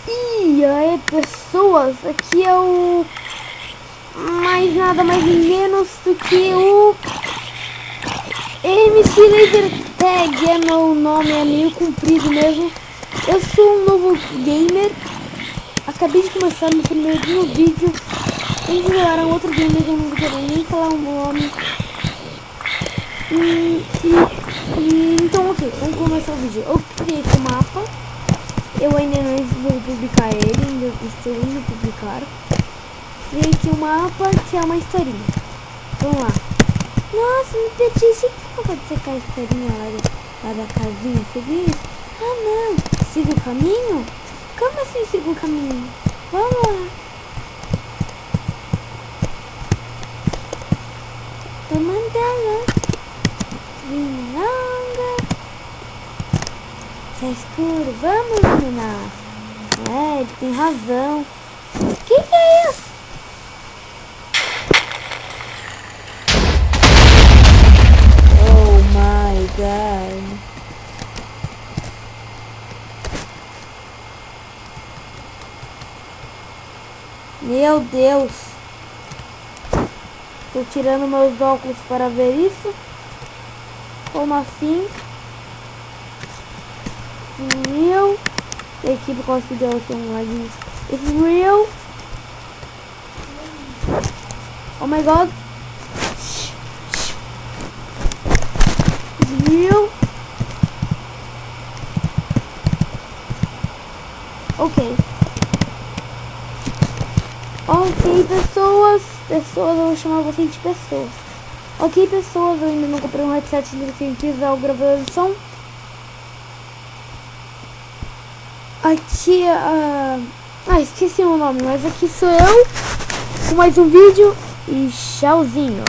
E aí, pessoas, aqui é o mais nada mais menos do que o MC Laser Tag. É meu nome, é meio comprido mesmo. Eu sou um novo gamer. Acabei de começar meu primeiro vídeo. Eles jogaram outro gamer que eu não quero nem falar o nome. Então, ok, vamos começar o vídeo. Eu criei esse mapa. Eu ainda não vou publicar ele, ainda estou indo publicar. Criei aqui um mapa que é uma historinha. Vamos lá. Nossa, me perdi. O que acabou de secar a historinha lá da casinha feliz? Ah, não. Siga o caminho? Como assim siga o caminho? Vamos lá. Tô mandando. Linha longa. Tá escuro. Vamos iluminar. É, ele tem razão. Que é isso? Oh my god. Meu Deus. Tô tirando meus óculos para ver isso. Como assim? Real. E aqui por causa que deu aqui um lag. It's real. Oh my god. It's real. Ok. Ok, pessoas. Eu vou chamar vocês de pessoas. Ok, pessoas, eu ainda não comprei um headset de quem quiser gravar a som. Aqui, esqueci o nome, mas aqui sou eu com mais um vídeo e tchauzinho.